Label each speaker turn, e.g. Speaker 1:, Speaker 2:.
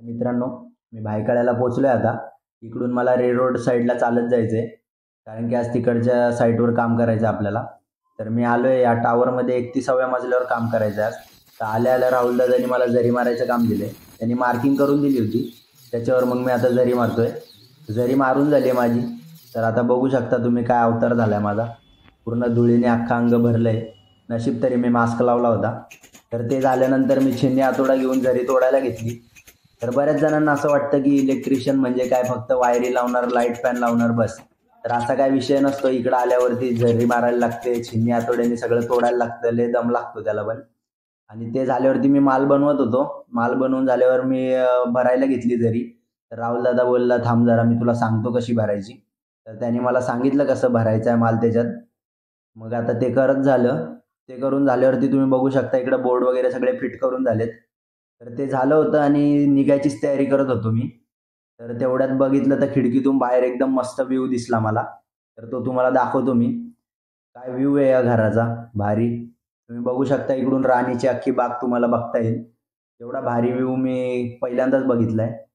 Speaker 1: मित्रांनो, मी भायखळ्याला पोहोचलोय आता. इकडून मला रोड साईडला चालत जायचंय. कारण की आज तिकडच्या साईटवर काम करायचं आपल्याला. तर मी आलोय या टॉवरमध्ये 31व्या मजल्यावर काम करायचं आज. तर आल्या-आल्या राहुल दादांनी मला जरी मारायचं काम दिलंय. त्यांनी मार्किंग करून दिली होती. त्याच्यावर मग मी आता जरी मारतोय. जरी मारून झाली आहे माझी. तर आता बघू शकता तुम्ही काय अवतार झालाय माझा. पूर्ण धुळीने अख्खं अंग भरलंय. नशीब तरी मी मास्क लावला होता. तर ते झाल्यानंतर मी छिन्नी हातोडा घेऊन जरी तोडायला घेतली. तर बऱ्याच जणांना असं वाटतं की इलेक्ट्रिशियन म्हणजे काय फक्त वायरी लावणार, लाईट फॅन लावणार बस. तर असा काय विषय नसतो. इकडं आल्यावरती झरी मारायला लागते, छिन्नी हातोड्याने सगळं तोडायला लागतं, लय दम लागतो त्याला पण. आणि ते झाल्यावरती मी माल बनवत होतो. माल बनवून झाल्यावर मी भरायला घेतली जरी. तर राहुल दादा बोलला, "थांब जरा मी तुला सांगतो कशी भरायची." तर त्यांनी मला सांगितलं कसं भरायचं आहे माल त्याच्यात. मग आता ते करत झालं. ते करून झाल्यावरती तुम्ही बघू शकता इकडे बोर्ड वगैरे सगळे फिट करून झालेत. तर ते झालं होतं आणि निघायचीच तयारी करत होतो मी. तर तेवढ्यात बघितलं तर खिडकीतून बाहेर एकदम मस्त व्ह्यू दिसला मला. तर तो तुम्हाला दाखवतो मी. काय व्ह्यू आहे या घराचा भारी. तुम्ही बघू शकता इकडून राणीची अख्खी बाग तुम्हाला बघता येईल. एवढा भारी व्ह्यू मी पहिल्यांदाच बघितलाय.